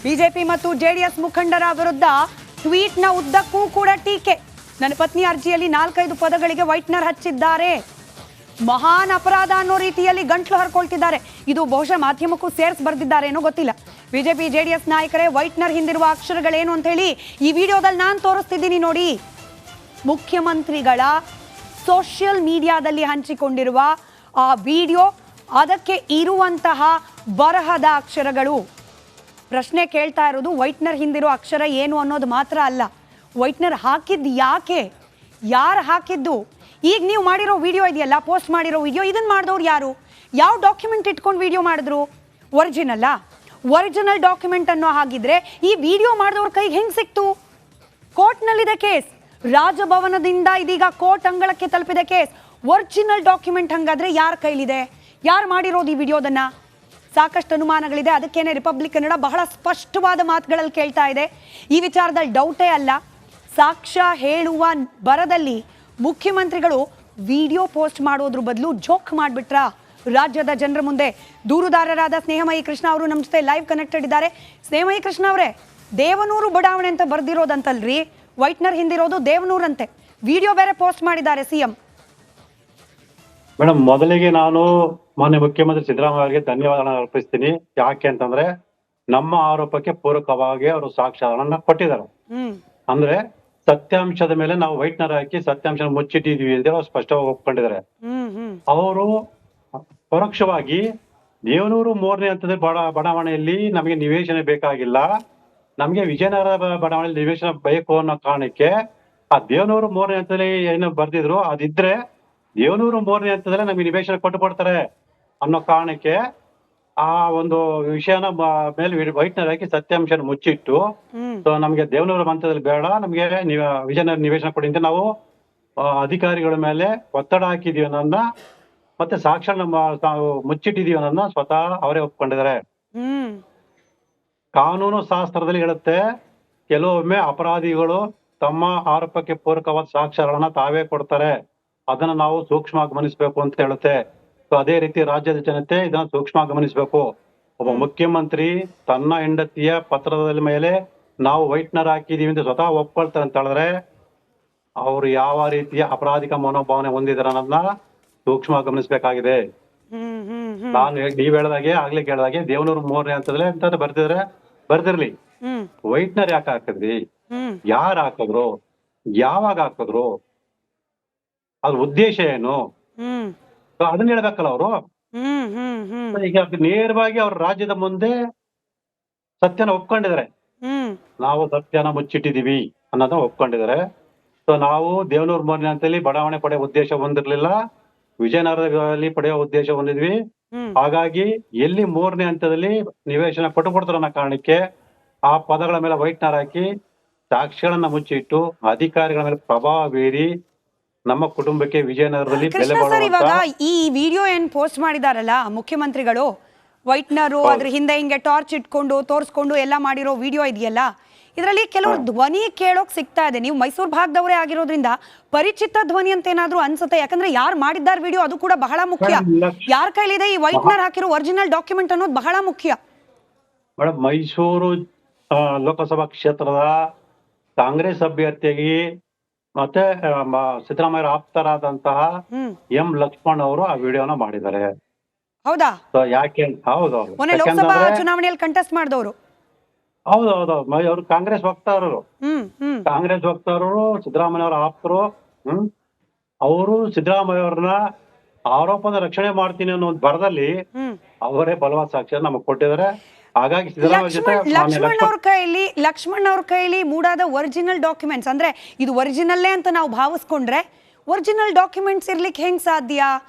BJP ಮತ್ತು JDS ಮುಖಂಡರ ವಿರುದ್ಧ ಟ್ವೀಟ್ನ ಉದ್ದಕ್ಕೂ ಕೂಡ ಟೀಕೆ. ನನ್ನ ಪತ್ನಿ ಅರ್ಜಿಯಲ್ಲಿ 4-5 ಪದಗಳಿಗೆ ವೈಟ್ನರ್ ಹಚ್ಚಿದ್ದಾರೆ. ಮಹಾನ್ ಅಪರಾಧ ಅನ್ನೋ ರೀತಿಯಲ್ಲಿ ಗಂಟ್ಲು ಹರ್ಕೊಳ್ತಿದ್ದಾರೆ. ಇದು ಬಹುಶಃ ಮಾಧ್ಯಮಕ್ಕೂ ಸೇರ್ಸ್ ಬರ್ದಿದ್ದಾರೆ ಏನೋ ಗೊತ್ತಿಲ್ಲ. ಬಿಜೆಪಿ ಜೆಡಿಎಸ್ ನಾಯಕರೇ ವೈಟ್ನರ್ ಹಿಂದಿರುವ ಅಕ್ಷರಗಳೇನು ಅಂತ ಹೇಳಿ ಈ ವಿಡಿಯೋದಲ್ಲಿ ನಾನು ತೋರಿಸ್ತಿದ್ದೀನಿ ನೋಡಿ. ಮುಖ್ಯಮಂತ್ರಿಗಳ ಸೋಷಿಯಲ್ ಮೀಡಿಯಾದಲ್ಲಿ ಹಂಚಿಕೊಂಡಿರುವ ಆ ವಿಡಿಯೋ, ಅದಕ್ಕೆ ಇರುವಂತಹ ಬರಹದ ಅಕ್ಷರಗಳು. ಪ್ರಶ್ನೆ ಕೇಳ್ತಾ ಇರೋದು ವೈಟ್ನರ್ ಹಿಂದಿರೋ ಅಕ್ಷರ ಏನು ಅನ್ನೋದು ಮಾತ್ರ ಅಲ್ಲ, ವೈಟ್ನರ್ ಹಾಕಿದ್ದು ಯಾಕೆ, ಯಾರು ಹಾಕಿದ್ದು. ಈಗ ನೀವು ಮಾಡಿರೋ ವಿಡಿಯೋ ಇದೆಯಲ್ಲ, ಪೋಸ್ಟ್ ಮಾಡಿರೋ ವಿಡಿಯೋ, ಇದನ್ನು ಮಾಡಿದವ್ರು ಯಾರು, ಯಾವ ಡಾಕ್ಯುಮೆಂಟ್ ಇಟ್ಕೊಂಡು ವಿಡಿಯೋ ಮಾಡಿದ್ರು? ಒರಿಜಿನಲ್ ಡಾಕ್ಯುಮೆಂಟ್ ಅನ್ನೋ ಹಾಗಿದ್ರೆ ಈ ವಿಡಿಯೋ ಮಾಡಿದವ್ರ ಕೈಗೆ ಹೆಂಗೆ ಸಿಕ್ತು? ಕೋರ್ಟ್ನಲ್ಲಿದೆ ಕೇಸ್, ರಾಜಭವನದಿಂದ ಇದೀಗ ಕೋರ್ಟ್ ಅಂಗಳಕ್ಕೆ ತಲುಪಿದೆ ಕೇಸ್. ಒರಿಜಿನಲ್ ಡಾಕ್ಯುಮೆಂಟ್ ಹಂಗಾದ್ರೆ ಯಾರ ಕೈಲಿದೆ, ಯಾರು ಮಾಡಿರೋದು ಈ ವಿಡಿಯೋದನ್ನ? ಸಾಕಷ್ಟು ಅನುಮಾನಗಳಿದೆ. ಅದಕ್ಕೇನೆ ರಿಪಬ್ಲಿಕ್ ಕನ್ನಡ ಬಹಳ ಸ್ಪಷ್ಟವಾದ ಮಾತುಗಳಲ್ಲಿ ಕೇಳ್ತಾ ಇದೆ. ಈ ವಿಚಾರದಲ್ಲಿ ಡೌಟೇ ಅಲ್ಲ. ಸಾಕ್ಷ್ಯ ಹೇಳುವ ಬರದಲ್ಲಿ ಮುಖ್ಯಮಂತ್ರಿಗಳು ವಿಡಿಯೋ ಪೋಸ್ಟ್ ಮಾಡೋದ್ರ ಬದಲು ಜೋಕ್ ಮಾಡಿಬಿಟ್ರಾ ರಾಜ್ಯದ ಜನರ ಮುಂದೆ? ದೂರುದಾರರಾದ ಸ್ನೇಹಮಯಿ ಕೃಷ್ಣ ಅವರು ನಮ್ಮ ಜೊತೆ ಲೈವ್ ಕನೆಕ್ಟೆಡ್ ಇದ್ದಾರೆ. ಸ್ನೇಹಮಯಿ ಕೃಷ್ಣ ಅವರೇ, ದೇವನೂರು ಬಡಾವಣೆ ಅಂತ ಬರ್ದಿರೋದಂತಲ್ರಿ, ವೈಟ್ನರ್ ಹಿಂದಿರೋದು ದೇವನೂರಂತೆ. ವಿಡಿಯೋ ಬೇರೆ ಪೋಸ್ಟ್ ಮಾಡಿದ್ದಾರೆ ಸಿಎಂ. ಮೇಡಮ್, ಮೊದಲಿಗೆ ನಾನು ಮಾನ್ಯ ಮುಖ್ಯಮಂತ್ರಿ ಸಿದ್ದರಾಮಯ್ಯ ಅವರಿಗೆ ಧನ್ಯವಾದ ಅರ್ಪಿಸ್ತೀನಿ. ಯಾಕೆ ಅಂತಂದ್ರೆ ನಮ್ಮ ಆರೋಪಕ್ಕೆ ಪೂರಕವಾಗಿ ಅವರು ಸಾಕ್ಷ್ಯಗಳನ್ನ ಕೊಟ್ಟಿದ್ದಾರೆ. ಅಂದ್ರೆ ಸತ್ಯಾಂಶದ ಮೇಲೆ ನಾವು ವೈಟ್ನರ್ ಹಾಕಿ ಸತ್ಯಾಂಶ ಮುಚ್ಚಿಟ್ಟಿದೀವಿ ಅಂತ ಅವ್ರು ಸ್ಪಷ್ಟವಾಗಿ ಒಪ್ಕೊಂಡಿದ್ದಾರೆ. ಅವರು ಪರೋಕ್ಷವಾಗಿ ದೇವನೂರು 3ನೇ ಹಂತದ ಬಡಾವಣೆಯಲ್ಲಿ ನಮಗೆ ನಿವೇಶನ ಬೇಕಾಗಿಲ್ಲ, ನಮ್ಗೆ ವಿಜಯನಗರ ಬಡಾವಣೆಯಲ್ಲಿ ನಿವೇಶನ ಬೇಕು ಅನ್ನೋ ಕಾರಣಕ್ಕೆ ಆ ದೇವನೂರು 3ನೇ ಹಂತದಲ್ಲಿ ಏನು ಬರ್ದಿದ್ರು ಅದಿದ್ರೆ ದೇವನೂರು 3ನೇ ಹಂತದಲ್ಲೇ ನಮಗೆ ನಿವೇಶನ ಕೊಟ್ಟು ಕೊಡ್ತಾರೆ ಅನ್ನೋ ಕಾರಣಕ್ಕೆ ಆ ಒಂದು ವಿಷಯನ ಮೇಲೆ ವೈಟ್ನರ್ ಹಾಕಿ ಸತ್ಯಾಂಶ ಮುಚ್ಚಿಟ್ಟು, ಸೊ ನಮ್ಗೆ ದೇವನೂರು ಹಂತದಲ್ಲಿ ಬೇಡ, ನಮ್ಗೆ ವಿಜಯನಗರ ನಿವೇಶನ ಕೊಡಿ ಅಂತ ನಾವು ಅಧಿಕಾರಿಗಳ ಮೇಲೆ ಒತ್ತಡ ಹಾಕಿದೀವಿ ಅನ್ನೋದನ್ನ, ಮತ್ತೆ ಸಾಕ್ಷ್ಯ ಮುಚ್ಚಿಟ್ಟಿದೀವಿ ಅನ್ನೋದನ್ನ ಸ್ವತಃ ಅವರೇ ಒಪ್ಕೊಂಡಿದ್ದಾರೆ. ಕಾನೂನು ಶಾಸ್ತ್ರದಲ್ಲಿ ಹೇಳುತ್ತೆ, ಕೆಲವೊಮ್ಮೆ ಅಪರಾಧಿಗಳು ತಮ್ಮ ಆರೋಪಕ್ಕೆ ಪೂರಕವಾದ ಸಾಕ್ಷ್ಯಗಳನ್ನ ತಾವೇ ಕೊಡ್ತಾರೆ, ಅದನ್ನ ನಾವು ಸೂಕ್ಷ್ಮ ಗಮನಿಸಬೇಕು ಅಂತ ಹೇಳುತ್ತೆ. ಸೊ ಅದೇ ರೀತಿ ರಾಜ್ಯದ ಜನತೆ ಇದನ್ನ ಸೂಕ್ಷ್ಮ ಗಮನಿಸಬೇಕು. ಒಬ್ಬ ಮುಖ್ಯಮಂತ್ರಿ ತನ್ನ ಹೆಂಡತಿಯ ಪತ್ರದ ಮೇಲೆ ನಾವು ವೈಟ್ನರ್ ಹಾಕಿದೀವಿ ಅಂತ ಸ್ವತಃ ಒಪ್ಕೊಳ್ತಾರೆ ಅಂತ ಹೇಳಿದ್ರೆ ಅವ್ರು ಯಾವ ರೀತಿಯ ಅಪರಾಧಿಕ ಮನೋಭಾವನೆ ಹೊಂದಿದಾರೆ ಅನ್ನೋದನ್ನ ಸೂಕ್ಷ್ಮ ಗಮನಿಸಬೇಕಾಗಿದೆ. ನಾನು ನೀವ್ ಹೇಳ್ದಾಗೆ ಆಗ್ಲೇ ಕೇಳ್ದಾಗೆ ದೇವನೂರು 3ನೇ ಹಂತದಲ್ಲಿ ಅಂತ ಬರ್ದಿರ್ಲಿ, ವೈಟ್ನರ್ ಯಾಕೆ ಹಾಕಿದ್ರಿ, ಯಾರು ಹಾಕಿದ್ರು, ಯಾವಾಗ ಹಾಕಿದ್ರು, ಅದ್ರ ಉದ್ದೇಶ ಏನು, ಅದನ್ನ ಹೇಳ್ಬೇಕಲ್ಲ ಅವರು. ಈಗ ನೇರವಾಗಿ ಅವ್ರ ರಾಜ್ಯದ ಮುಂದೆ ಸತ್ಯನ ಒಪ್ಕೊಂಡಿದ್ದಾರೆ, ನಾವು ಸತ್ಯನ ಮುಚ್ಚಿಟ್ಟಿದೀವಿ ಅನ್ನೋದನ್ನ ಒಪ್ಕೊಂಡಿದ್ದಾರೆ. ಸೊ ನಾವು ದೇವನೂರು 3ನೇ ಹಂತದಲ್ಲಿ ಬಡಾವಣೆ ಪಡೆಯೋ ಉದ್ದೇಶ ಹೊಂದಿರ್ಲಿಲ್ಲ, ವಿಜಯನಗರದಲ್ಲಿ ಪಡೆಯೋ ಉದ್ದೇಶ ಹೊಂದಿದ್ವಿ. ಹಾಗಾಗಿ ಎಲ್ಲಿ 3ನೇ ಹಂತದಲ್ಲಿ ನಿವೇಶನ ಕೊಡ್ತಾರೆ ಅನ್ನೋ ಕಾರಣಕ್ಕೆ ಆ ಪದಗಳ ಮೇಲೆ ವೈಟ್ನರ್ ಹಾಕಿ ಸಾಕ್ಷ್ಯಗಳನ್ನ ಮುಚ್ಚಿಟ್ಟು ಅಧಿಕಾರಿಗಳ ಮೇಲೆ ಪ್ರಭಾವ ಬೀರಿ ನಮ್ಮ ಕುಟುಂಬಕ್ಕೆ ವಿಜಯನಗರದಲ್ಲಿ ಬೆಲೆ ಇವಾಗ ಈ ವಿಡಿಯೋ ಏನ್ ಪೋಸ್ಟ್ ಮಾಡಿದಾರಲ್ಲ ಮುಖ್ಯಮಂತ್ರಿಗಳು, ವೈಟ್ನರು ಅದ್ರ ಹಿಂದೆ ಹಿಂಗೆ ಟಾರ್ಚ್ ಇಟ್ಕೊಂಡು ತೋರಿಸ್ಕೊಂಡು ಎಲ್ಲ ಮಾಡಿರೋ ವಿಡಿಯೋ ಇದೆಯಲ್ಲ, ಇದರಲ್ಲಿ ಕೆಲವರು ಧ್ವನಿ ಕೇಳೋಕ್ ಸಿಗ್ತಾ ಇದೆ. ನೀವು ಮೈಸೂರು ಭಾಗದವರೇ ಆಗಿರೋದ್ರಿಂದ ಪರಿಚಿತ ಧ್ವನಿ ಅಂತ ಏನಾದ್ರು ಅನ್ಸುತ್ತೆ? ಯಾಕಂದ್ರೆ ಯಾರು ಮಾಡಿದ್ದಾರೆ ವಿಡಿಯೋ ಅದು ಕೂಡ ಬಹಳ ಮುಖ್ಯ. ಯಾರ ಕೈಲಿದೆ ಈ ವೈಟ್ನರ್ ಹಾಕಿರೋ ಒರಿಜಿನಲ್ ಡಾಕ್ಯುಮೆಂಟ್ ಅನ್ನೋದು ಬಹಳ ಮುಖ್ಯ. ಮೇಡಮ್, ಮೈಸೂರು ಲೋಕಸಭಾ ಕ್ಷೇತ್ರದ ಕಾಂಗ್ರೆಸ್ ಅಭ್ಯರ್ಥಿಯಾಗಿ ಮತ್ತೆ ಸಿದ್ದರಾಮಯ್ಯ ಆಪ್ತರಾದಂತಹ ಎಂ ಲಕ್ಷ್ಮಣ್ ಅವರು ಆ ವಿಡಿಯೋನ ಮಾಡಿದ್ದಾರೆ. ಹೌದಾ? ಯಾಕೆ? ಹೌದೌದು, ಲೋಕಸಭಾ ಚುನಾವಣೆಯಲ್ಲಿ ಕಂಟೆಸ್ಟ್ ಮಾಡಿದವರು. ಹೌದೌದು, ಅವ್ರು ಕಾಂಗ್ರೆಸ್ ವಕ್ತಾರರು, ಸಿದ್ದರಾಮಯ್ಯ ಅವರ ಆಪ್ತರು. ಅವರು ಸಿದ್ದರಾಮಯ್ಯ ಅವ್ರನ್ನ ಆರೋಪದ ರಕ್ಷಣೆ ಮಾಡ್ತೀನಿ ಅನ್ನೋ ಒಂದು ಬರದಲ್ಲಿ ಅವರೇ ಬಲವಾದ ಸಾಕ್ಷ್ಯ ನಮಗ್ ಕೊಟ್ಟಿದ್ದಾರೆ. ಹಾಗಾಗಿ ಲಕ್ಷ್ಮಣ್ ಅವ್ರ ಕೈಲಿ ಮೂಡಾದ ಒರಿಜಿನಲ್ ಡಾಕ್ಯುಮೆಂಟ್ಸ್, ಅಂದ್ರೆ ಇದು ಒರಿಜಿನಲ್ಲೇ ಅಂತ ನಾವು ಭಾವಿಸ್ಕೊಂಡ್ರೆ ಒರಿಜಿನಲ್ ಡಾಕ್ಯುಮೆಂಟ್ಸ್ ಇರ್ಲಿಕ್ಕೆ ಹೆಂಗ್ ಸಾಧ್ಯ?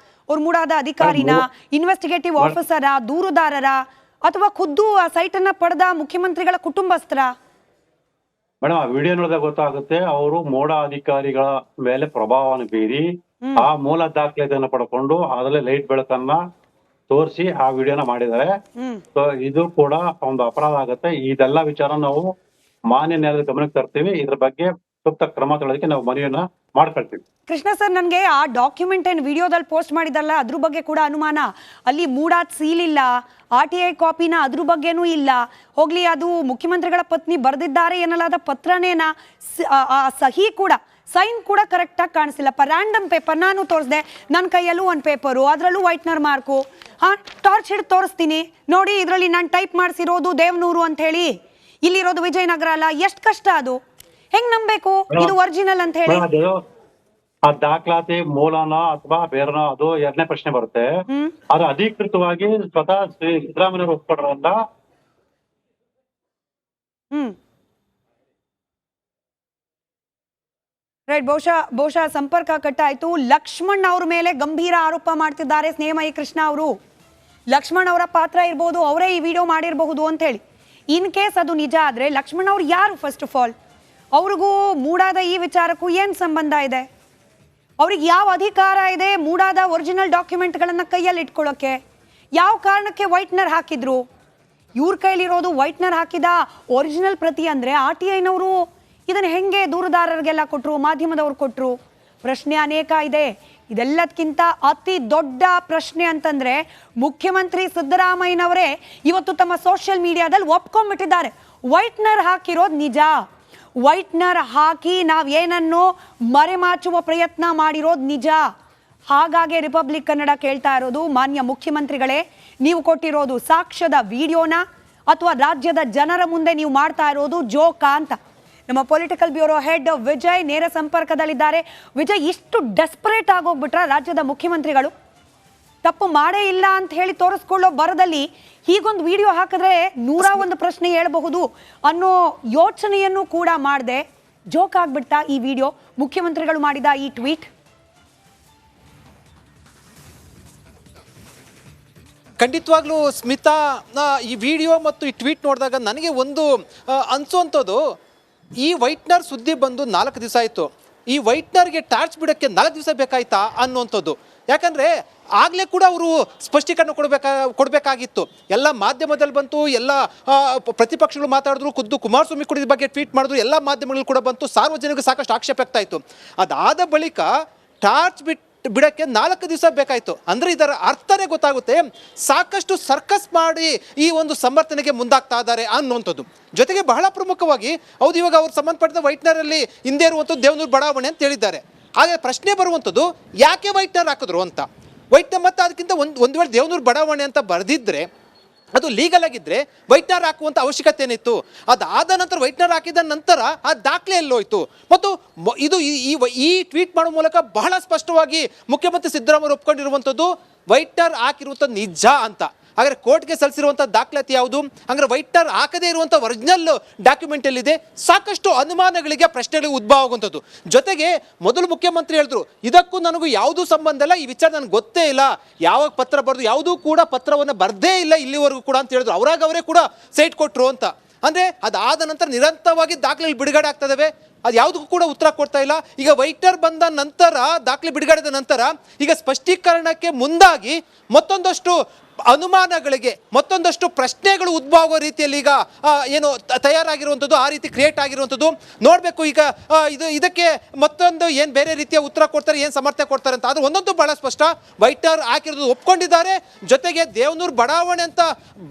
ಅವ್ರು ಮೂಡಾದ ಅಧಿಕಾರಿನ, ಇನ್ವೆಸ್ಟಿಗೇಟಿವ್ ಆಫೀಸರ, ದೂರುದಾರರ, ಅಥವಾ ಖುದ್ದು ಆ ಸೈಟ್ ಅನ್ನ ಪಡೆದ ಮುಖ್ಯಮಂತ್ರಿಗಳ ಕುಟುಂಬಸ್ಥರ? ಮೇಡಮ್, ಆ ವಿಡಿಯೋ ನೋಡಿದಾಗ ಗೊತ್ತಾಗುತ್ತೆ ಅವರು ಮೋಡ ಅಧಿಕಾರಿಗಳ ಮೇಲೆ ಪ್ರಭಾವವನ್ನು ಬೀರಿ ಆ ಮೂಲ ದಾಖಲೆಯನ್ನು ಪಡ್ಕೊಂಡು ಅದರಲ್ಲಿ ಲೈಟ್ ಬೆಳಕನ್ನ ತೋರಿಸಿ ಆ ವಿಡಿಯೋನ ಮಾಡಿದ್ದಾರೆ. ಸೊ ಇದು ಕೂಡ ಒಂದು ಅಪರಾಧ ಆಗುತ್ತೆ. ಇದೆಲ್ಲ ವಿಚಾರ ನಾವು ಮಾನ್ಯ ನ್ಯಾಯಾಲಯದ ಗಮನಕ್ಕೆ ತರ್ತೀವಿ. ಇದ್ರ ಬಗ್ಗೆ ಸೂಕ್ತ ಕ್ರಮ ತಗೊಳ್ಳೋದಕ್ಕೆ ನಾವು ಮನವಿಯನ್ನ ಮಾಡ್ಕೊಳ್ತೀವಿ. ಕೃಷ್ಣ ಸರ್, ನನಗೆ ಆ ಡಾಕ್ಯುಮೆಂಟ್ ಏನು ವಿಡಿಯೋದಲ್ಲಿ ಪೋಸ್ಟ್ ಮಾಡಿದಲ್ಲ ಅದ್ರ ಬಗ್ಗೆ ಕೂಡ ಅನುಮಾನ. ಅಲ್ಲಿ ಮೂಡಾದ ಸೀಲ್ ಇಲ್ಲ, RTI ಕಾಪಿನ ಅದ್ರ ಬಗ್ಗೆನೂ ಇಲ್ಲ. ಹೋಗ್ಲಿ, ಅದು ಮುಖ್ಯಮಂತ್ರಿಗಳ ಪತ್ನಿ ಬರೆದಿದ್ದಾರೆ ಎನ್ನಲಾದ ಪತ್ರನೇನ, ಸಹಿ ಕೂಡ, ಸೈನ್ ಕೂಡ ಕರೆಕ್ಟಾಗಿ ಕಾಣಿಸಿಲ್ಲಪ್ಪ. ರ್ಯಾಂಡಮ್ ಪೇಪರ್ ನಾನು ತೋರಿಸ್ದೆ, ನನ್ನ ಕೈಯಲ್ಲೂ ಒಂದು ಪೇಪರು, ಅದರಲ್ಲೂ ವೈಟ್ನರ್ ಮಾರ್ಕು. ಟಾರ್ಚ್ ಹಿಡಿದು ತೋರಿಸ್ತೀನಿ ನೋಡಿ, ಇದರಲ್ಲಿ ನಾನು ಟೈಪ್ ಮಾಡಿಸಿರೋದು ದೇವನೂರು ಅಂತ ಹೇಳಿ, ಇಲ್ಲಿರೋದು ವಿಜಯನಗರ ಅಲ್ಲ. ಎಷ್ಟು ಕಷ್ಟ ಅದು, ಹೆಂಗ್ ನಂಬೇಕು ಇದು ಒರಿಜಿನಲ್ ಅಂತ ಹೇಳಿ? ಆ ದಾಖಲಾತಿ ಮೂಲನ ಅಥವಾ ಬೇರೆನೋ ಅದು ಎರಡನೇ ಪ್ರಶ್ನೆ ಬರುತ್ತೆ. ಅದು ಅಧಿಕೃತವಾಗಿ ಸ್ವತಃ ಶ್ರೀ ಸಿದ್ದರಾಮಯ್ಯವರು ಒಪ್ಪಿಕೊಡ್ರಲ್ಲ. ರೈಟ್, ಬಹುಶಃ ಸಂಪರ್ಕ ಕಟ್ಟಾಯ್ತು. ಲಕ್ಷ್ಮಣ್ ಅವ್ರ ಮೇಲೆ ಗಂಭೀರ ಆರೋಪ ಮಾಡ್ತಿದ್ದಾರೆ ಸ್ನೇಹಮಯಿ ಕೃಷ್ಣ ಅವರು. ಲಕ್ಷ್ಮಣ್ ಅವರ ಪಾತ್ರ ಇರ್ಬೋದು, ಅವರೇ ಈ ವಿಡಿಯೋ ಮಾಡಿರಬಹುದು ಅಂತ ಹೇಳಿ. ಇನ್ ಕೇಸ್ ಅದು ನಿಜ ಆದ್ರೆ ಲಕ್ಷ್ಮಣ್ ಅವ್ರು ಯಾರು? ಫಸ್ಟ್ ಆಫ್ ಆಲ್ ಅವ್ರಿಗೂ ಮೂಡಾದ ಈ ವಿಚಾರಕ್ಕೂ ಏನ್ ಸಂಬಂಧ ಇದೆ? ಅವ್ರಿಗೆ ಯಾವ ಅಧಿಕಾರ ಇದೆ ಮೂಡಾದ ಒರಿಜಿನಲ್ ಡಾಕ್ಯುಮೆಂಟ್ಗಳನ್ನ ಕೈಯಲ್ಲಿ ಇಟ್ಕೊಳ್ಳೋಕೆ? ಯಾವ ಕಾರಣಕ್ಕೆ ವೈಟ್ನರ್ ಹಾಕಿದ್ರು? ಇವ್ರ ಕೈಲಿರೋದು ವೈಟ್ನರ್ ಹಾಕಿದ ಒರಿಜಿನಲ್ ಪ್ರತಿ ಅಂದ್ರೆ RTIನವರು ಇದನ್ನ ಹೆಂಗೆ ದೂರುದಾರರಿಗೆಲ್ಲ ಕೊಟ್ರು, ಮಾಧ್ಯಮದವ್ರು ಕೊಟ್ರು? ಪ್ರಶ್ನೆ ಅನೇಕ ಇದೆ. ಇದೆಲ್ಲದಕ್ಕಿಂತ ಅತಿ ದೊಡ್ಡ ಪ್ರಶ್ನೆ ಅಂತಂದ್ರೆ ಮುಖ್ಯಮಂತ್ರಿ ಸಿದ್ದರಾಮಯ್ಯನವರೇ ಇವತ್ತು ತಮ್ಮ ಸೋಷಿಯಲ್ ಮೀಡಿಯಾದಲ್ಲಿ ಒಪ್ಕೊಂಡ್ಬಿಟ್ಟಿದ್ದಾರೆ, ವೈಟ್ನರ್ ಹಾಕಿರೋದು ನಿಜ. ವೈಟ್ನರ್ ಹಾಕಿ ನಾವ್ ಏನನ್ನೋ ಮರೆಮಾಚುವ ಪ್ರಯತ್ನ ಮಾಡಿರೋದು ನಿಜ. ಹಾಗಾಗಿ ರಿಪಬ್ಲಿಕ್ ಕನ್ನಡ ಕೇಳ್ತಾ ಇರೋದು, ಮಾನ್ಯ ಮುಖ್ಯಮಂತ್ರಿಗಳೇ, ನೀವು ಕೊಟ್ಟಿರೋದು ಸಾಕ್ಷ್ಯದ ವಿಡಿಯೋನ ಅಥವಾ ರಾಜ್ಯದ ಜನರ ಮುಂದೆ ನೀವು ಮಾಡ್ತಾ ಇರೋದು ಜೋಕಾ ಅಂತ. ನಮ್ಮ ಪೊಲಿಟಿಕಲ್ ಬ್ಯೂರೋ ಹೆಡ್ ವಿಜಯ್ ನೇರ ಸಂಪರ್ಕದಲ್ಲಿದ್ದಾರೆ. ವಿಜಯ್, ಇಷ್ಟು ಡೆಸ್ಪರೇಟ್ ಆಗೋಗ್ಬಿಟ್ರ ರಾಜ್ಯದ ಮುಖ್ಯಮಂತ್ರಿಗಳು? ತಪ್ಪು ಮಾಡೇ ಇಲ್ಲ ಅಂತ ಹೇಳಿ ತೋರಿಸ್ಕೊಳ್ಳೋ ಬರದಲ್ಲಿ ಹೀಗೊಂದು ವಿಡಿಯೋ ಹಾಕಿದ್ರೆ 101 ಪ್ರಶ್ನೆ ಹೇಳಬಹುದು ಅನ್ನೋ ಯೋಚನೆಯನ್ನು ಕೂಡ ಮಾಡದೆ ಜೋಕ್ ಆಗ್ಬಿಡ್ತಾ ಈ ವಿಡಿಯೋ, ಮುಖ್ಯಮಂತ್ರಿಗಳು ಮಾಡಿದ ಈ ಟ್ವೀಟ್? ಖಂಡಿತವಾಗ್ಲೂ ಸ್ಮಿತಾ, ಈ ವಿಡಿಯೋ ಮತ್ತು ಈ ಟ್ವೀಟ್ ನೋಡಿದಾಗ ನನಗೆ ಒಂದು ಅನ್ಸೋಂಥದ್ದು, ಈ ವೈಟ್ನರ್ ಸುದ್ದಿ ಬಂದು 4 ದಿವಸ ಆಯಿತು. ಈ ವೈಟ್ನರ್ಗೆ ಟಾರ್ಚ್ ಬಿಡೋಕ್ಕೆ 4 ದಿವಸ ಬೇಕಾಯ್ತಾ ಅನ್ನುವಂಥದ್ದು. ಯಾಕಂದರೆ ಆಗಲೇ ಕೂಡ ಅವರು ಸ್ಪಷ್ಟೀಕರಣ ಕೊಡಬೇಕಾಗಿತ್ತು. ಎಲ್ಲ ಮಾಧ್ಯಮದಲ್ಲಿ ಬಂತು, ಎಲ್ಲ ಪ್ರತಿಪಕ್ಷಗಳು ಮಾತಾಡಿದ್ರು, ಖುದ್ದು ಕುಮಾರಸ್ವಾಮಿ ಕೂಡ ಇದ್ರ ಬಗ್ಗೆ ಟ್ವೀಟ್ ಮಾಡಿದ್ರು, ಎಲ್ಲ ಮಾಧ್ಯಮಗಳು ಕೂಡ ಬಂತು, ಸಾರ್ವಜನಿಕರಿಗೆ ಸಾಕಷ್ಟು ಆಕ್ಷೇಪ ಆಗ್ತಾ ಇತ್ತು. ಅದಾದ ಬಳಿಕ ಟಾರ್ಚ್ ಬಿಡೋಕ್ಕೆ 4 ದಿವಸ ಬೇಕಾಯಿತು. ಅಂದರೆ ಇದರ ಅರ್ಥನೇ ಗೊತ್ತಾಗುತ್ತೆ, ಸಾಕಷ್ಟು ಸರ್ಕಸ್ ಮಾಡಿ ಈ ಒಂದು ಸಮರ್ಥನೆಗೆ ಮುಂದಾಗ್ತಾ ಇದ್ದಾರೆ ಅನ್ನುವಂಥದ್ದು. ಜೊತೆಗೆ ಬಹಳ ಪ್ರಮುಖವಾಗಿ, ಹೌದು, ಇವಾಗ ಅವ್ರು ಸಂಬಂಧಪಟ್ಟ ವೈಟ್ನರಲ್ಲಿ ಹಿಂದೆ ಇರುವಂಥದ್ದು ದೇವನೂರು ಬಡಾವಣೆ ಅಂತ ಹೇಳಿದ್ದಾರೆ. ಹಾಗೆ ಪ್ರಶ್ನೆ ಬರುವಂಥದ್ದು, ಯಾಕೆ ವೈಟ್ನರ್ ಹಾಕಿದ್ರು ಅಂತ. ವೈಟ್ನರ್ ಮತ್ತು ಅದಕ್ಕಿಂತ ಒಂದು ವೇಳೆ ದೇವನೂರು ಬಡಾವಣೆ ಅಂತ ಬರೆದಿದ್ರೆ, ಅದು ಲೀಗಲ್ ಆಗಿದ್ದರೆ ವೈಟ್ನರ್ ಹಾಕುವಂಥ ಅವಶ್ಯಕತೆ ಏನಿತ್ತು? ಅದಾದ ನಂತರ ವೈಟ್ನರ್ ಹಾಕಿದ ನಂತರ ಆ ದಾಖಲೆ ಎಲ್ಲೋಯ್ತು? ಮತ್ತು ಇದು ಈ ಟ್ವೀಟ್ ಮಾಡೋ ಮೂಲಕ ಬಹಳ ಸ್ಪಷ್ಟವಾಗಿ ಮುಖ್ಯಮಂತ್ರಿ ಸಿದ್ದರಾಮಯ್ಯ ಒಪ್ಕೊಂಡಿರುವಂಥದ್ದು ವೈಟ್ನರ್ ಹಾಕಿರುವಂಥದ್ದು ನಿಜ ಅಂತ. ಹಾಗಾದ್ರೆ ಕೋರ್ಟ್ಗೆ ಸಲ್ಲಿಸಿರುವಂಥ ದಾಖಲಾತಿ ಯಾವುದು? ಹಾಗಾದ್ರೆ ವೈಟ್ನರ್ ಹಾಕದೇ ಇರುವಂಥ ಒರಿಜಿನಲ್ ಡಾಕ್ಯುಮೆಂಟ್ ಎಲ್ಲಿದೆ? ಸಾಕಷ್ಟು ಅನುಮಾನಗಳಿಗೆ, ಪ್ರಶ್ನೆಗಳಿಗೆ ಉದ್ಭವ ಆಗುವಂಥದ್ದು. ಜೊತೆಗೆ ಮೊದಲು ಮುಖ್ಯಮಂತ್ರಿ ಹೇಳಿದ್ರು, ಇದಕ್ಕೂ ನನಗೂ ಯಾವುದೂ ಸಂಬಂಧ ಇಲ್ಲ, ಈ ವಿಚಾರ ನನಗೆ ಗೊತ್ತೇ ಇಲ್ಲ, ಯಾವಾಗ ಪತ್ರ ಬರೆದು ಯಾವುದೂ ಕೂಡ ಪತ್ರವನ್ನು ಬರದೇ ಇಲ್ಲ ಇಲ್ಲಿವರೆಗೂ ಕೂಡ ಅಂತ ಹೇಳಿದ್ರು. ಅವರೇ ಕೂಡ ಸೈಟ್ ಕೊಟ್ಟರು ಅಂತ. ಅಂದರೆ ಅದಾದ ನಂತರ ನಿರಂತರವಾಗಿ ದಾಖಲೆಗಳು ಬಿಡುಗಡೆ ಆಗ್ತದವೆ, ಅದು ಯಾವುದಕ್ಕೂ ಕೂಡ ಉತ್ತರ ಕೊಡ್ತಾ ಇಲ್ಲ. ಈಗ ವೈಟ್ನರ್ ಬಂದ ನಂತರ, ದಾಖಲೆ ಬಿಡುಗಡೆದ ನಂತರ ಈಗ ಸ್ಪಷ್ಟೀಕರಣಕ್ಕೆ ಮುಂದಾಗಿ ಮತ್ತೊಂದಷ್ಟು ಅನುಮಾನಗಳಿಗೆ, ಮತ್ತೊಂದಷ್ಟು ಪ್ರಶ್ನೆಗಳು ಉದ್ಭವ ಆಗುವ ರೀತಿಯಲ್ಲಿ ಈಗ ಏನು ತಯಾರಾಗಿರುವಂಥದ್ದು, ಆ ರೀತಿ ಕ್ರಿಯೇಟ್ ಆಗಿರುವಂಥದ್ದು ನೋಡಬೇಕು. ಈಗ ಇದಕ್ಕೆ ಮತ್ತೊಂದು ಏನು ಬೇರೆ ರೀತಿಯ ಉತ್ತರ ಕೊಡ್ತಾರೆ, ಏನು ಸಮರ್ಥನೆ ಕೊಡ್ತಾರೆ ಅಂತ. ಆದರೆ ಒಂದೊಂದು ಬಹಳ ಸ್ಪಷ್ಟ, ವೈಟ್ನರ್ ಹಾಕಿರೋದು ಒಪ್ಕೊಂಡಿದ್ದಾರೆ. ಜೊತೆಗೆ ದೇವನೂರು ಬಡಾವಣೆ ಅಂತ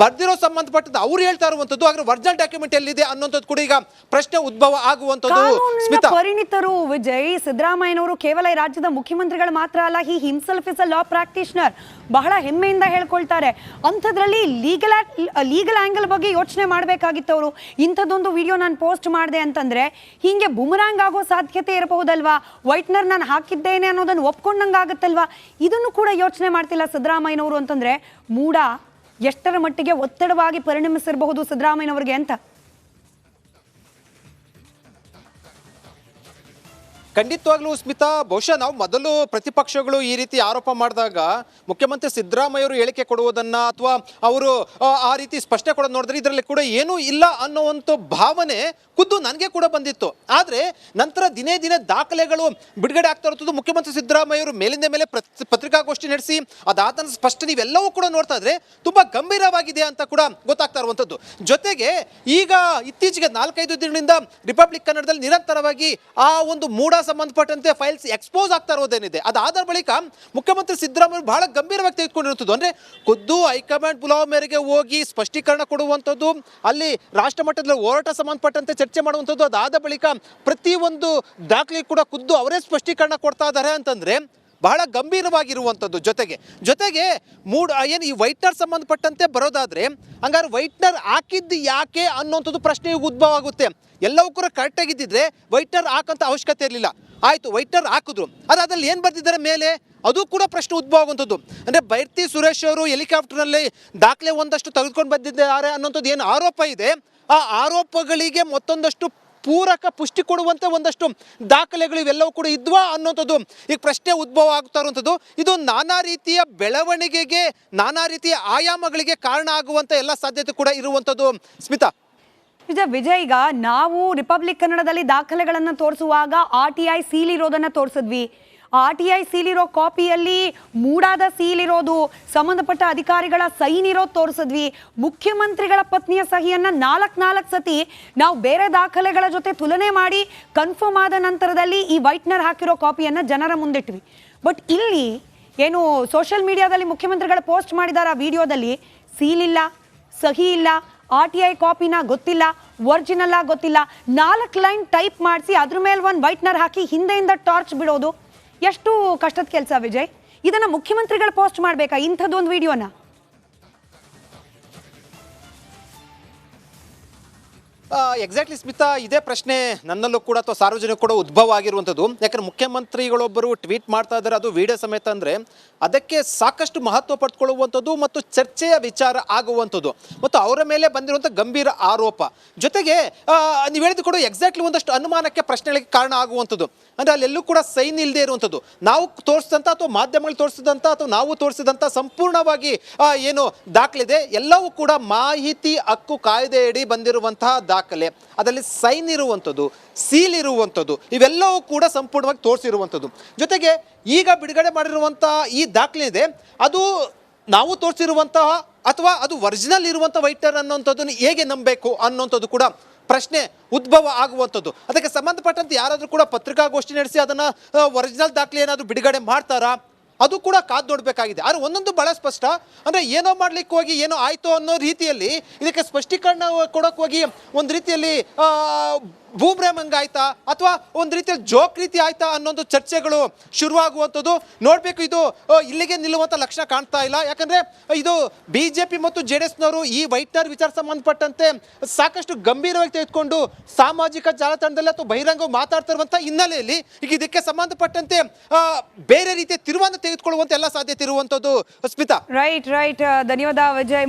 ಬರ್ದಿರೋ ಸಂಬಂಧಪಟ್ಟದ್ದು ಅವ್ರು ಹೇಳ್ತಾ ಇರುವಂಥದ್ದು. ಆದರೆ ಒರಿಜಿನಲ್ ಡಾಕ್ಯುಮೆಂಟ್ ಎಲ್ಲಿದೆ ಅನ್ನೋಂಥದ್ದು ಕೂಡ ಈಗ ಪ್ರಶ್ನೆ ಉದ್ಭವ ಆಗುವಂಥದ್ದು. ಸ್ಮಿತಾ, ಪರಿಣಿತರು ವಿಜಯ್, ಸಿದ್ದರಾಮಯ್ಯನವರು ಕೇವಲ ಈ ರಾಜ್ಯದ ಮುಖ್ಯಮಂತ್ರಿಗಳು ಮಾತ್ರ ಅಲ್ಲ, ಹಿ himself is a law practitioner. ಬಹಳ ಹೆಮ್ಮೆಯಿಂದ ಹೇಳ್ಕೊಳ್ತಾರೆ. ಅಂಥದ್ರಲ್ಲಿ ಲೀಗಲ್ ಆಂಗಲ್ ಬಗ್ಗೆ ಯೋಚನೆ ಮಾಡಬೇಕಾಗಿತ್ತು ಅವರು. ಇಂಥದ್ದೊಂದು ವಿಡಿಯೋ ನಾನು ಪೋಸ್ಟ್ ಮಾಡಿದೆ ಅಂತಂದ್ರೆ ಹಿಂಗೆ ಬುಮರಾಂಗ್ ಆಗೋ ಸಾಧ್ಯತೆ ಇರಬಹುದಲ್ವಾ? ವೈಟ್ನರ್ ನಾನು ಹಾಕಿದ್ದೇನೆ ಅನ್ನೋದನ್ನು ಒಪ್ಕೊಂಡಂಗಾಗತ್ತಲ್ವಾ? ಇದನ್ನು ಕೂಡ ಯೋಚನೆ ಮಾಡ್ತಿಲ್ಲ ಸಿದ್ದರಾಮಯ್ಯನವರು ಅಂತಂದ್ರೆ ಮೂಡ ಎಷ್ಟರ ಮಟ್ಟಿಗೆ ಒತ್ತಡವಾಗಿ ಪರಿಣಮಿಸಿರಬಹುದು ಸಿದ್ದರಾಮಯ್ಯನವರಿಗೆ ಅಂತ. ಖಂಡಿತವಾಗ್ಲೂ ಸ್ಮಿತಾ, ಬಹುಶಃ ನಾವು ಮೊದಲು ಪ್ರತಿಪಕ್ಷಗಳು ಈ ರೀತಿ ಆರೋಪ ಮಾಡಿದಾಗ ಮುಖ್ಯಮಂತ್ರಿ ಸಿದ್ದರಾಮಯ್ಯವರು ಹೇಳಿಕೆ ಕೊಡುವುದನ್ನ ಅಥವಾ ಅವರು ಆ ರೀತಿ ಸ್ಪಷ್ಟನೆ ಕೊಡೋದು ನೋಡಿದ್ರೆ ಇದರಲ್ಲಿ ಕೂಡ ಏನೂ ಇಲ್ಲ ಅನ್ನೋವಂಥ ಭಾವನೆ ಖುದ್ದು ನನಗೆ ಕೂಡ ಬಂದಿತ್ತು. ಆದರೆ ನಂತರ ದಿನೇ ದಿನೇ ದಾಖಲೆಗಳು ಬಿಡುಗಡೆ ಆಗ್ತಾ ಇರುತ್ತದೆ. ಮುಖ್ಯಮಂತ್ರಿ ಸಿದ್ದರಾಮಯ್ಯ ಅವರು ಮೇಲಿಂದ ಮೇಲೆ ಪತ್ರಿಕಾಗೋಷ್ಠಿ ನಡೆಸಿ ಅದಾದ ಸ್ಪಷ್ಟನೆ ಇವೆಲ್ಲವೂ ಕೂಡ ನೋಡ್ತಾ ಇದ್ರೆ ತುಂಬಾ ಗಂಭೀರವಾಗಿದೆ ಅಂತ ಕೂಡ ಗೊತ್ತಾಗ್ತಾ ಇರುವಂಥದ್ದು. ಜೊತೆಗೆ ಈಗ ಇತ್ತೀಚೆಗೆ 4-5 ದಿನಗಳಿಂದ ರಿಪಬ್ಲಿಕ್ ಕನ್ನಡದಲ್ಲಿ ನಿರಂತರವಾಗಿ ಆ ಒಂದು ಮೂಡ ಸಂಬಂಧಪಟ್ಟಂತೆ ಫೈಲ್ಸ್ ಎಕ್ಸ್ಪೋಸ್ ಆಗ್ತಾ ಇರೋದೇನಿದೆ, ಅದಾದ ಬಳಿಕ ಮುಖ್ಯಮಂತ್ರಿ ಸಿದ್ದರಾಮಯ್ಯ ಬಹಳ ಗಂಭೀರವಾಗಿ ತೆಗೆದುಕೊಂಡಿರುತ್ತದೆ. ಅಂದ್ರೆ ಖುದ್ದು ಹೈಕಮಾಂಡ್ ಬುಲಾವ್ ಮೇರೆಗೆ ಹೋಗಿ ಸ್ಪಷ್ಟೀಕರಣ ಕೊಡುವಂಥದ್ದು, ಅಲ್ಲಿ ರಾಷ್ಟ್ರ ಮಟ್ಟದಲ್ಲಿ ಹೋರಾಟ ಸಂಬಂಧಪಟ್ಟಂತೆ ಚರ್ಚೆ ಮಾಡುವಂಥದ್ದು, ಅದಾದ ಬಳಿಕ ಪ್ರತಿಯೊಂದು ದಾಖಲೆ ಕೂಡ ಖುದ್ದು ಅವರೇ ಸ್ಪಷ್ಟೀಕರಣ ಕೊಡ್ತಾ ಇದ್ದಾರೆ ಅಂತಂದ್ರೆ ಬಹಳ ಗಂಭೀರವಾಗಿರುವಂಥದ್ದು. ಜೊತೆಗೆ ಏನು ಈ ವೈಟ್ನರ್ ಸಂಬಂಧಪಟ್ಟಂತೆ ಬರೋದಾದ್ರೆ ಹಂಗಾರೆ ವೈಟ್ನರ್ ಹಾಕಿದ್ದು ಯಾಕೆ ಅನ್ನೋಂಥದ್ದು ಪ್ರಶ್ನೆ ಉದ್ಭವ ಆಗುತ್ತೆ. ಎಲ್ಲವೂ ಕೂಡ ಕರೆಕ್ಟ್ ಆಗಿದ್ದಿದ್ರೆ ವೈಟ್ನರ್ ಹಾಕಂತ ಅವಶ್ಯಕತೆ ಇರಲಿಲ್ಲ. ಆಯ್ತು, ವೈಟ್ನರ್ ಹಾಕಿದ್ರು, ಅದ್ರಲ್ಲಿ ಏನು ಬರ್ತಿದ್ದಾರೆ ಮೇಲೆ ಅದು ಕೂಡ ಪ್ರಶ್ನೆ ಉದ್ಭವ ಆಗುವಂಥದ್ದು. ಅಂದರೆ ಬೈರ್ತಿ ಸುರೇಶ್ ಅವರು ಹೆಲಿಕಾಪ್ಟರ್ನಲ್ಲಿ ದಾಖಲೆ ಒಂದಷ್ಟು ತೆಗೆದುಕೊಂಡು ಬಂದಿದ್ದಾರೆ ಅನ್ನೋಂಥದ್ದು ಏನು ಆರೋಪ ಇದೆ, ಆ ಆರೋಪಗಳಿಗೆ ಮತ್ತೊಂದಷ್ಟು ಪೂರಕ ಪುಷ್ಟಿ ಕೊಡುವಂತೆ ಒಂದಷ್ಟು ದಾಖಲೆಗಳು ಇವೆಲ್ಲವೂ ಕೂಡ ಇದ್ವಾ ಅನ್ನೋಂಥದ್ದು ಈಗ ಪ್ರಶ್ನೆ ಉದ್ಭವ ಆಗ್ತಾ ಇರುವಂಥದ್ದು. ಇದು ನಾನಾ ರೀತಿಯ ಬೆಳವಣಿಗೆಗೆ, ನಾನಾ ರೀತಿಯ ಆಯಾಮಗಳಿಗೆ ಕಾರಣ ಆಗುವಂಥ ಎಲ್ಲ ಸಾಧ್ಯತೆ ಕೂಡ ಇರುವಂಥದ್ದು. ಸ್ಮಿತಾ, ವಿಜಯ್, ಈಗ ನಾವು ರಿಪಬ್ಲಿಕ್ ಕನ್ನಡದಲ್ಲಿ ದಾಖಲೆಗಳನ್ನು ತೋರಿಸುವಾಗ RTI ಸೀಲ್ ಇರೋದನ್ನ ತೋರಿಸಿದ್ವಿ. RTI ಸೀಲಿರೋ ಕಾಪಿಯಲ್ಲಿ ಮೂಡಾದ ಸೀಲಿರೋದು, ಸಂಬಂಧಪಟ್ಟ ಅಧಿಕಾರಿಗಳ ಸೈನ್ ಇರೋದು ತೋರಿಸಿದ್ವಿ. ಮುಖ್ಯಮಂತ್ರಿಗಳ ಪತ್ನಿಯ ಸಹಿಯನ್ನ 4 ಸತಿ ನಾವು ಬೇರೆ ದಾಖಲೆಗಳ ಜೊತೆ ತುಲನೆ ಮಾಡಿ ಕನ್ಫರ್ಮ್ ಆದ ನಂತರದಲ್ಲಿ ಈ ವೈಟ್ನರ್ ಹಾಕಿರೋ ಕಾಪಿಯನ್ನ ಜನರ ಮುಂದಿಟ್ವಿ. ಬಟ್ ಇಲ್ಲಿ ಏನು ಸೋಷಿಯಲ್ ಮೀಡಿಯಾದಲ್ಲಿ ಮುಖ್ಯಮಂತ್ರಿಗಳ ಪೋಸ್ಟ್ ಮಾಡಿದಾರ ವಿಡಿಯೋದಲ್ಲಿ ಸೀಲ್ ಇಲ್ಲ, ಸಹಿ ಇಲ್ಲ, RTI ಕಾಪಿನ ಗೊತ್ತಿಲ್ಲ, ಒರಿಜಿನಲ್ ಆಗಿ ಗೊತ್ತಿಲ್ಲ, 4 ಲೈನ್ ಟೈಪ್ ಮಾಡಿಸಿ ಅದ್ರ ಮೇಲೆ ಒಂದು ವೈಟ್ನರ್ ಹಾಕಿ ಹಿಂದೆಯಿಂದ ಟಾರ್ಚ್ ಬಿಡೋದು ಎಷ್ಟು ಕಷ್ಟದ ಕೆಲಸ ವಿಜಯ್. ಇದನ್ನ ಮುಖ್ಯಮಂತ್ರಿಗಳು ಪೋಸ್ಟ್ ಮಾಡಬೇಕಾ ಇಂಥದ್ದೊಂದು ವಿಡಿಯೋನ? ಎಕ್ಸಾಕ್ಟ್ಲಿ ಸ್ಮಿತಾ, ಇದೇ ಪ್ರಶ್ನೆ ನನ್ನಲ್ಲೂ ಕೂಡ ಅಥವಾ ಸಾರ್ವಜನಿಕ ಕೂಡ ಉದ್ಭವ ಆಗಿರುವಂಥದ್ದು. ಯಾಕಂದ್ರೆ ಮುಖ್ಯಮಂತ್ರಿಗಳೊಬ್ಬರು ಟ್ವೀಟ್ ಮಾಡ್ತಾ ಇದ್ದಾರೆ, ಅದು ವಿಡಿಯೋ ಸಮೇತ, ಅಂದರೆ ಅದಕ್ಕೆ ಸಾಕಷ್ಟು ಮಹತ್ವ ಪಡ್ಕೊಳ್ಳುವಂಥದ್ದು ಮತ್ತು ಚರ್ಚೆಯ ವಿಚಾರ ಆಗುವಂಥದ್ದು ಮತ್ತು ಅವರ ಮೇಲೆ ಬಂದಿರುವಂಥ ಗಂಭೀರ ಆರೋಪ. ಜೊತೆಗೆ ನೀವು ಹೇಳಿದ ಕೂಡ ಎಕ್ಸಾಕ್ಟ್ಲಿ ಒಂದಷ್ಟು ಅನುಮಾನಕ್ಕೆ, ಪ್ರಶ್ನೆಗಳಿಗೆ ಕಾರಣ ಆಗುವಂಥದ್ದು. ಅಂದರೆ ಅಲ್ಲೆಲ್ಲೂ ಕೂಡ ಸೈನ್ ಇಲ್ಲದೆ ಇರುವಂಥದ್ದು, ನಾವು ತೋರಿಸಿದಂಥ ಅಥವಾ ಮಾಧ್ಯಮಗಳು ತೋರಿಸಿದಂಥ ಅಥವಾ ನಾವು ತೋರಿಸಿದಂಥ ಸಂಪೂರ್ಣವಾಗಿ ಏನು ದಾಖಲಿದೆ ಎಲ್ಲವೂ ಕೂಡ ಮಾಹಿತಿ ಹಕ್ಕು ಕಾಯ್ದೆಯಡಿ ಬಂದಿರುವಂತಹ ದಾಖಲೆ, ಅದರಲ್ಲಿ ಸೈನ್ ಇರುವಂಥದ್ದು, ಸೀಲ್ ಇರುವಂಥದ್ದು, ಇವೆಲ್ಲವೂ ಕೂಡ ಸಂಪೂರ್ಣವಾಗಿ ತೋರಿಸಿರುವಂಥದ್ದು. ಜೊತೆಗೆ ಈಗ ಬಿಡುಗಡೆ ಮಾಡಿರುವಂತಹ ಈ ದಾಖಲೆ ಇದೆ, ಅದು ನಾವು ತೋರಿಸಿರುವಂತಹ ಅಥವಾ ಅದು ಒರಿಜಿನಲ್ ಇರುವಂಥ ವೈಟ್ನರ್ ಅನ್ನೋಂಥದ್ದನ್ನು ಹೇಗೆ ನಂಬಬೇಕು ಅನ್ನೋಂಥದ್ದು ಕೂಡ ಪ್ರಶ್ನೆ ಉದ್ಭವ ಆಗುವಂಥದ್ದು. ಅದಕ್ಕೆ ಸಂಬಂಧಪಟ್ಟಂತೆ ಯಾರಾದರೂ ಕೂಡ ಪತ್ರಿಕಾಗೋಷ್ಠಿ ನಡೆಸಿ ಅದನ್ನು ಒರಿಜಿನಲ್ ದಾಖಲೆ ಏನಾದರೂ ಬಿಡುಗಡೆ ಮಾಡ್ತಾರಾ, ಅದು ಕೂಡ ಕಾದು ನೋಡಬೇಕಾಗಿದೆ. ಆದರೆ ಒಂದೊಂದು ಬಹಳ ಸ್ಪಷ್ಟ, ಅಂದರೆ ಏನೋ ಮಾಡ್ಲಿಕ್ಕೆ ಹೋಗಿ ಏನೋ ಆಯಿತು ಅನ್ನೋ ರೀತಿಯಲ್ಲಿ ಇದಕ್ಕೆ ಸ್ಪಷ್ಟೀಕರಣ ಕೊಡೋಕೆ ಹೋಗಿ ಒಂದು ರೀತಿಯಲ್ಲಿ ಬೂಮ್ರಾಮಂಗ್ ಆಯ್ತಾ ಅಥವಾ ಒಂದು ರೀತಿಯಲ್ಲಿ ಜೋಕ್ ರೀತಿ ಆಯ್ತಾ ಅನ್ನೊಂದು ಚರ್ಚೆಗಳು ಶುರುವಾಗುವಂಥದ್ದು ನೋಡಬೇಕು. ಇದು ಇಲ್ಲಿಗೆ ನಿಲ್ಲುವಂಥ ಲಕ್ಷಣ ಕಾಣ್ತಾ ಇಲ್ಲ. ಯಾಕಂದರೆ ಇದು BJP ಮತ್ತು JDSನವರು ಈ ವೈಟ್ನರ್ ವಿಚಾರ ಸಂಬಂಧಪಟ್ಟಂತೆ ಸಾಕಷ್ಟು ಗಂಭೀರವಾಗಿ ತೆಗೆದುಕೊಂಡು ಸಾಮಾಜಿಕ ಜಾಲತಾಣದಲ್ಲಿ ಅಥವಾ ಬಹಿರಂಗ ಮಾತಾಡ್ತಾ ಇರುವಂಥ ಹಿನ್ನೆಲೆಯಲ್ಲಿ ಈಗ ಇದಕ್ಕೆ ಸಂಬಂಧಪಟ್ಟಂತೆ ಬೇರೆ ರೀತಿಯ ತಿರುವನ್ನು ತೆಗೆದುಕೊಳ್ಳುವಂಥ ಎಲ್ಲ ಸಾಧ್ಯತೆ ಇರುವಂಥದ್ದು. ಸ್ಮಿತಾ, ರೈಟ್ ಧನ್ಯವಾದ ವಿಜಯ್.